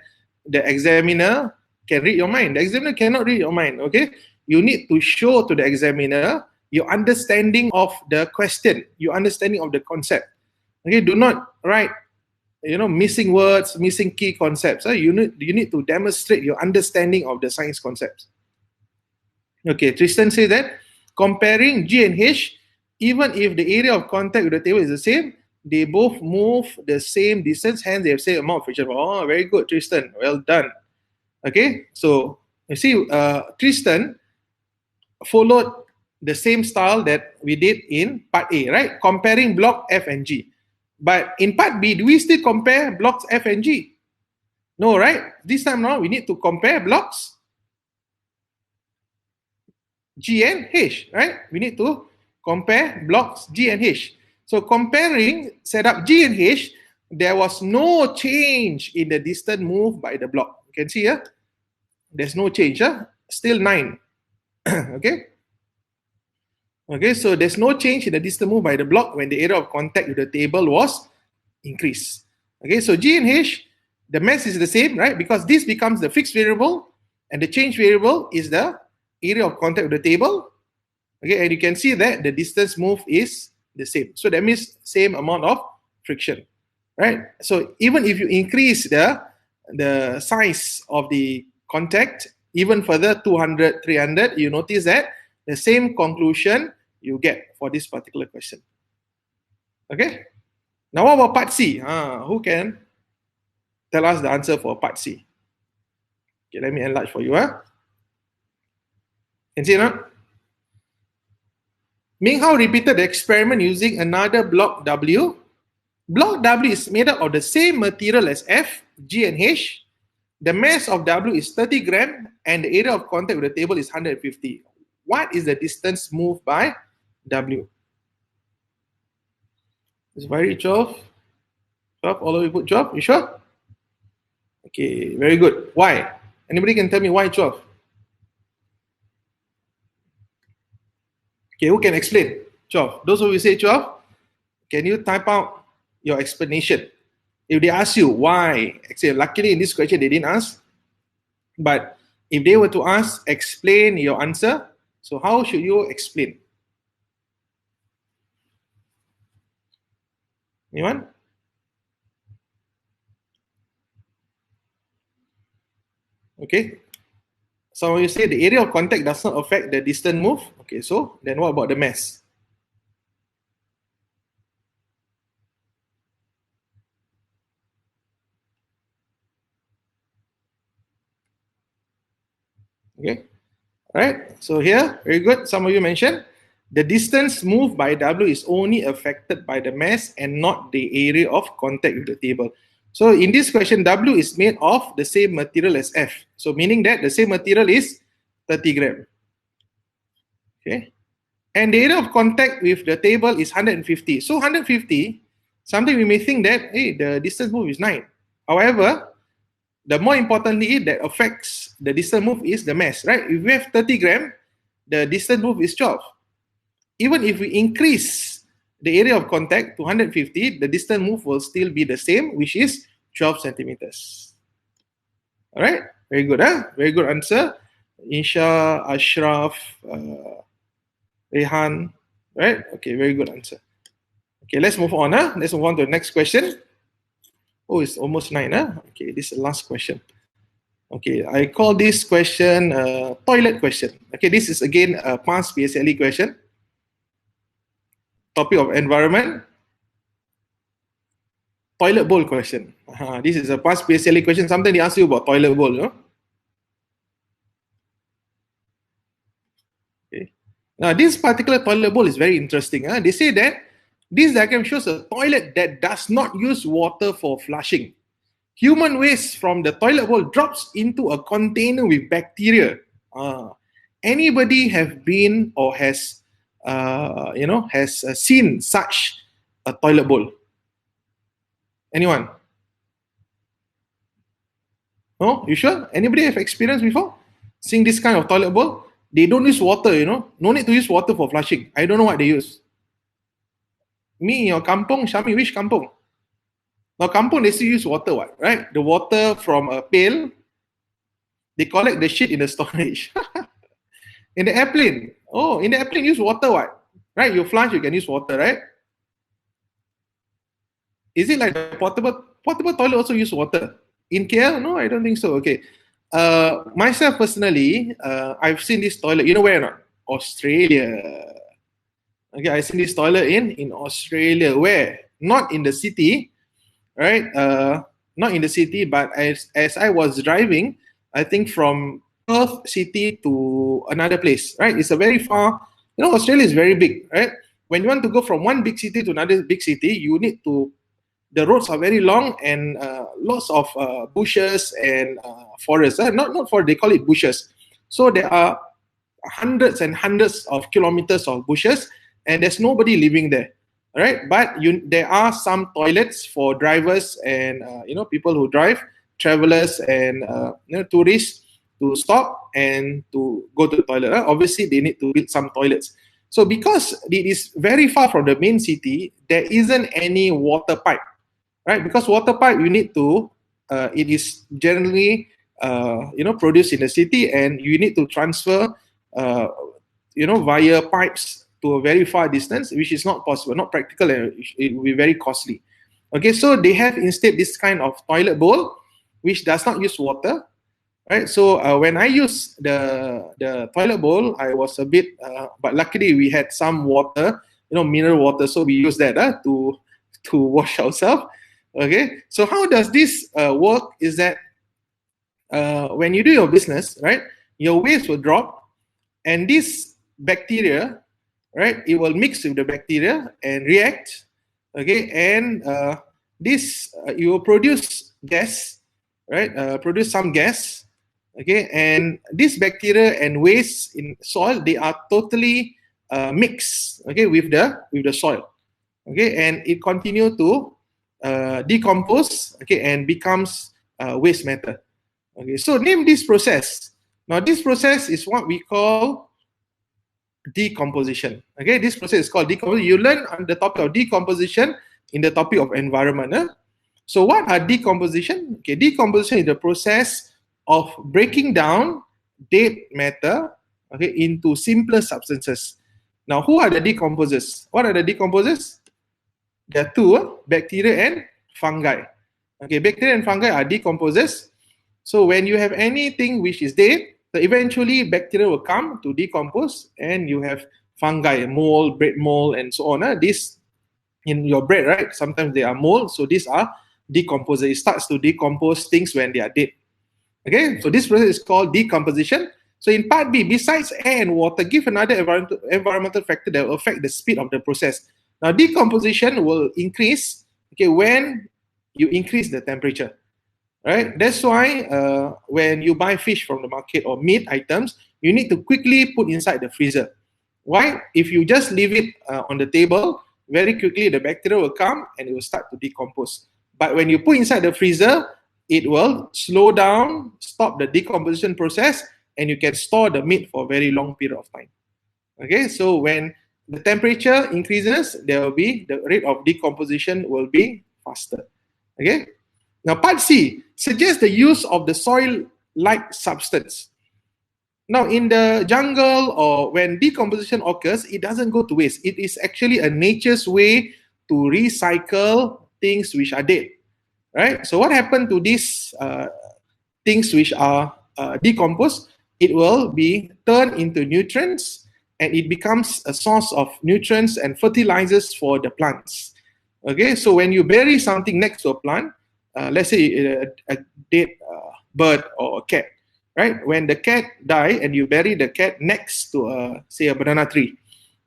the examiner can read your mind. The examiner cannot read your mind. Okay, you need to show to the examiner your understanding of the question, your understanding of the concept. Okay, do not write missing words, missing key concepts. You need to demonstrate your understanding of the science concepts. Okay, Tristan says that comparing G and H, even if the area of contact with the table is the same, they both move the same distance, hence they have same amount of friction. Oh, very good, Tristan. Well done. Okay, so you see, Tristan followed the same style that we did in part A, right? Comparing block F and G. But in part B, do we still compare blocks F and G? No, right? This time now, we need to compare blocks G and H, right? We need to compare blocks G and H. So comparing setup G and H, there was no change in the distance moved by the block. You can see here, there's no change, still 9. Okay? Okay, so there's no change in the distance moved by the block when the area of contact with the table was increased. Okay, so G and H, the mass is the same, right? Because this becomes the fixed variable and the change variable is the area of contact with the table. Okay, and you can see that the distance moved is the same. So that means same amount of friction, right? So even if you increase the size of the contact even further, 200, 300, you notice that the same conclusion you get for this particular question. Okay? Now what about part C? Who can tell us the answer for part C? Okay, let me enlarge for you. Can see it now? Minghao repeated the experiment using another block W. Block W is made up of the same material as F, G and H. The mass of W is 30 grams and the area of contact with the table is 150. What is the distance moved by W? It's very 12. 12, all of you put 12, you sure? Okay, very good. Why? Anybody can tell me why 12? Okay, who can explain 12? Those of you say 12, can you type out your explanation? If they ask you why, actually, luckily in this question they didn't ask, but if they were to ask, explain your answer, so how should you explain? Anyone? Okay. So you say the area of contact does not affect the distance move. Okay, so then what about the mass? Okay. All right. So here, very good. Some of you mentioned the distance moved by W is only affected by the mass and not the area of contact with the table. So in this question, W is made of the same material as F. So meaning that the same material is 30 grams. Okay. And the area of contact with the table is 150. So 150 Sometimes we may think that, hey, the distance move is 9. However, the more importantly that affects the distance move is the mass, right? If we have 30 gram, the distance move is 12. Even if we increase the area of contact to 150, the distance move will still be the same, which is 12 centimeters. All right, very good, huh? Very good answer. Insha, Ashraf, Rehan, right? Okay, very good answer. Okay, let's move on. Let's move on to the next question. Oh, it's almost 9. Okay, this is the last question. Okay, I call this question toilet question. Okay, this is again a past PSLE question. Topic of environment. Toilet bowl question. This is a past PSLE question. Sometimes they ask you about toilet bowl, you know. Okay. Now, this particular toilet bowl is very interesting. They say that this diagram shows a toilet that does not use water for flushing. Human waste from the toilet bowl drops into a container with bacteria. Anybody have been or has, seen such a toilet bowl? Anyone? No? You sure? Anybody have experience before seeing this kind of toilet bowl? They don't use water, you know. No need to use water for flushing. I don't know what they use. Me in your kampung, Shami, which kampung? Now, kampung, they still use water, what? Right? The water from a pail, they collect the shit in the storage. In the airplane. Oh, in the airplane, use water, what? Right? You flush, you can use water, right? Is it like the portable toilet also use water? In KL? No, I don't think so. Okay. Myself personally, I've seen this toilet. You know where or not? Australia. Okay, I've seen this toilet in Australia. Where? Not in the city, right? Not in the city, but as I was driving, I think from Perth city to another place, right? It's a very far. You know, Australia is very big, right? When you want to go from one big city to another big city, you need to. The roads are very long and lots of bushes and forests. Not for they call it bushes. So there are hundreds and hundreds of kilometers of bushes, and there's nobody living there, right? But there are some toilets for drivers and people who drive, travelers and tourists to stop and to go to the toilet. Obviously, they need to build some toilets. So because it is very far from the main city, there isn't any water pipe. Right, because water pipe you need to, it is generally produced in the city, and you need to transfer, via pipes to a very far distance, which is not possible, not practical, and it will be very costly. Okay, so they have instead this kind of toilet bowl, which does not use water. Right, so when I use the toilet bowl, I was a bit, but luckily we had some water, mineral water, so we use that to wash ourselves. Okay, so how does this work is that when you do your business, right, your waste will drop, and this bacteria, right, it will mix with the bacteria and react, okay, and this you will produce gas, right, produce some gas, okay, and this bacteria and waste in soil, they are totally mixed, okay, with the soil, okay, and it continue to decompose, okay, and becomes waste matter. Okay, so name this process. Now, this process is what we call decomposition. Okay, this process is called decomposition. You learn on the topic of decomposition in the topic of environment. So, what are decomposition? Okay, decomposition is the process of breaking down dead matter, okay, into simpler substances. Now, who are the decomposers? What are the decomposers? There are two, bacteria and fungi. Okay, bacteria and fungi are decomposers. So when you have anything which is dead, so eventually bacteria will come to decompose, and you have fungi, mold, bread mold, and so on. This in your bread, right? Sometimes they are mold, so these are decomposers. It starts to decompose things when they are dead. Okay, so this process is called decomposition. So in part B, besides air and water, give another environmental factor that will affect the speed of the process. Now, decomposition will increase, okay, when you increase the temperature, right? That's why when you buy fish from the market or meat items, you need to quickly put inside the freezer. Why? If you just leave it on the table, very quickly the bacteria will come and it will start to decompose. But when you put inside the freezer, it will slow down, stop the decomposition process, and you can store the meat for a very long period of time. Okay, so when the temperature increases, there will be the rate of decomposition will be faster. Okay, now part C suggests the use of the soil-like substance. Now, in the jungle or when decomposition occurs, it doesn't go to waste. It is actually a nature's way to recycle things which are dead, right? So what happened to these things which are decomposed? It will be turned into nutrients, and it becomes a source of nutrients and fertilizers for the plants. Okay, so when you bury something next to a plant, let's say a dead bird or a cat, right? When the cat die and you bury the cat next to say a banana tree,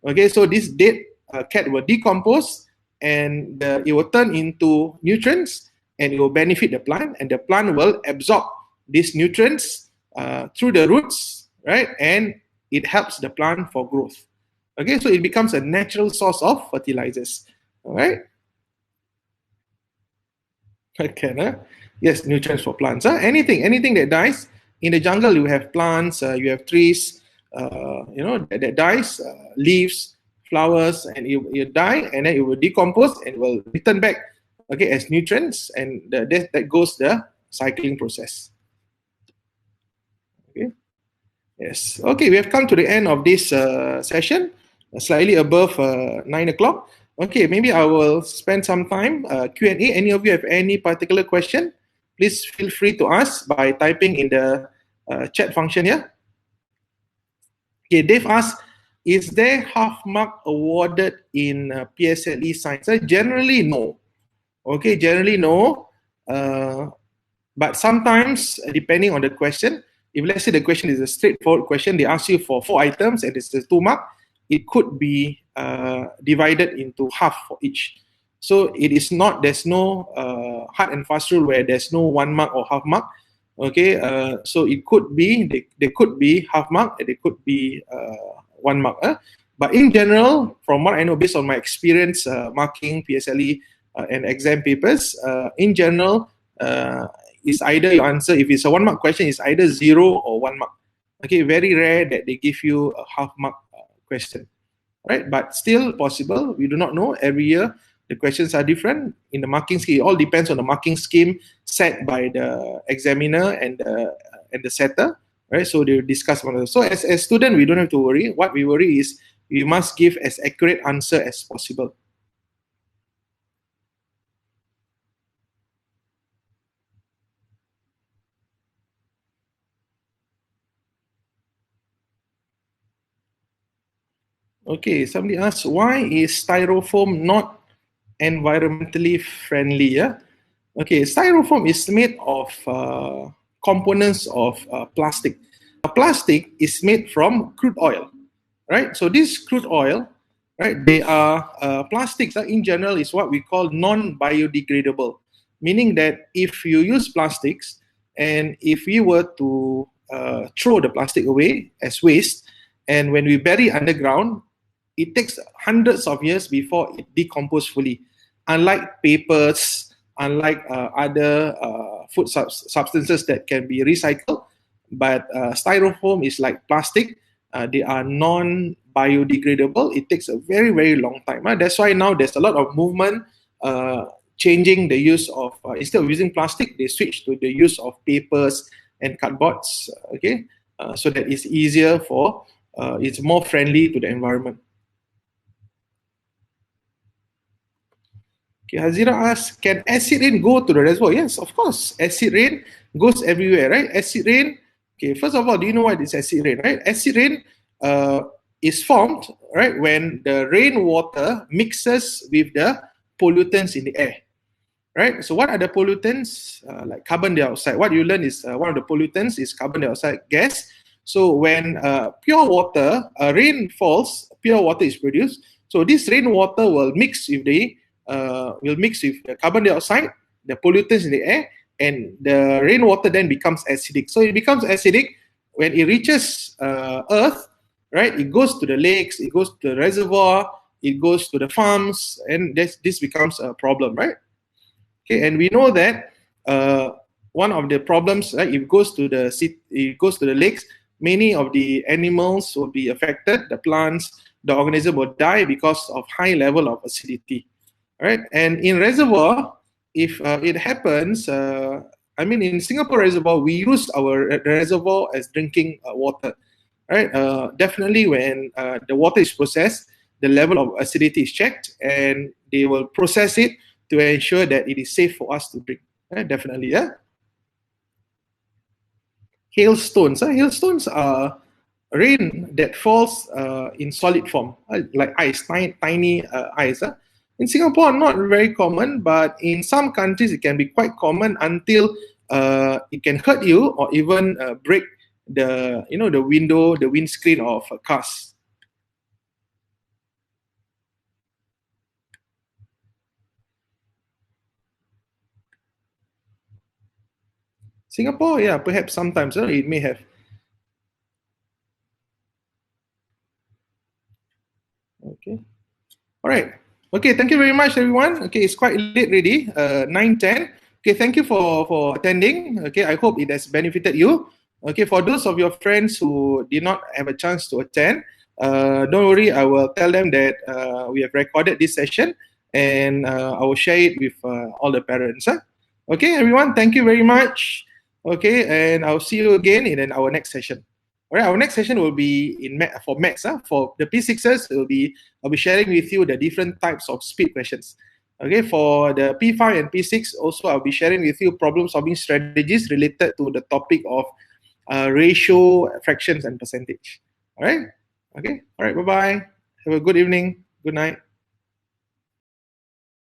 okay, so this dead cat will decompose and it will turn into nutrients and it will benefit the plant, and the plant will absorb these nutrients through the roots, right? And it helps the plant for growth. Okay, so it becomes a natural source of fertilizers. All right. Okay, yes, nutrients for plants. Anything that dies in the jungle, you have plants, you have trees, that dies, leaves, flowers, and it die, and then it will decompose and will return back, okay, as nutrients, and that goes the cycling process. Okay. Yes. Okay, we have come to the end of this session, slightly above 9 o'clock. Okay, maybe I will spend some time Q&A. Any of you have any particular question? Please feel free to ask by typing in the chat function here. Okay, Dave asks, is there half mark awarded in PSLE science? Generally, no. Okay, generally no. But sometimes, depending on the question, if let's say the question is a straightforward question, they ask you for 4 items and it's a 2 mark, it could be divided into half for each. So it is not, there's no hard and fast rule where there's no 1 mark or half mark. Okay, so it could be, they could be half mark and they could be 1 mark. But in general, from what I know based on my experience marking PSLE and exam papers, in general, is either your answer, if it's a 1 mark question, it's either 0 or 1 mark. Okay, very rare that they give you a half mark question, right? But still possible. We do not know. Every year the questions are different in the marking scheme. It all depends on the marking scheme set by the examiner and the setter, right? So they discuss about it. So as a student, we don't have to worry. What we worry is we must give as accurate answer as possible. Okay, somebody asked, why is styrofoam not environmentally friendly? Yeah? Okay, styrofoam is made of components of plastic. Plastic is made from crude oil, right? So this crude oil, right, they are plastics in general is what we call non-biodegradable, meaning that if you use plastics and if we were to throw the plastic away as waste, and when we bury underground, it takes hundreds of years before it decomposes fully. Unlike papers, unlike other food substances that can be recycled, but styrofoam is like plastic. They are non-biodegradable. It takes a very, very long time. That's why now there's a lot of movement changing the use of, instead of using plastic, they switch to the use of papers and cardboards, okay? So that it's easier for, it's more friendly to the environment. Okay, Hazira asks, can acid rain go to the reservoir? Yes, of course. Acid rain goes everywhere, right? Acid rain, okay, first of all, do you know what is acid rain, right? Acid rain is formed, right, when the rainwater mixes with the pollutants in the air, right? So what are the pollutants? Like carbon dioxide. What you learn is one of the pollutants is carbon dioxide gas. So when pure water, rain falls, pure water is produced. So this rainwater will mix with the carbon dioxide, the pollutants in the air, and the rainwater then becomes acidic. So it becomes acidic when it reaches Earth, right? It goes to the lakes, it goes to the reservoir, it goes to the farms, and this becomes a problem, right? Okay, and we know that one of the problems, right, if it goes to the lakes, many of the animals will be affected, the plants, the organism will die because of high level of acidity, right? And in reservoir, if it happens, I mean, in Singapore reservoir, we use our reservoir as drinking water, right? Definitely when the water is processed, the level of acidity is checked, and they will process it to ensure that it is safe for us to drink. Definitely, yeah. Hailstones. Hailstones are rain that falls in solid form, like ice, tiny ice. In Singapore, not very common, but in some countries it can be quite common until it can hurt you or even break the window, the windscreen of cars. Singapore, yeah, perhaps sometimes it may have. Okay. All right. Okay, thank you very much, everyone. Okay, it's quite late already, 9:10. Okay, thank you for attending. Okay, I hope it has benefited you. Okay, for those of your friends who did not have a chance to attend, don't worry, I will tell them that we have recorded this session, and I will share it with all the parents. Huh? Okay, everyone, thank you very much. Okay, and I'll see you again in our next session. All right, our next session will be for maths. For the P6s, I'll be sharing with you the different types of speed questions. Okay, for the P5 and P6, also I'll be sharing with you problem-solving strategies related to the topic of ratio, fractions, and percentage. All right. Okay. All right. Bye bye. Have a good evening. Good night.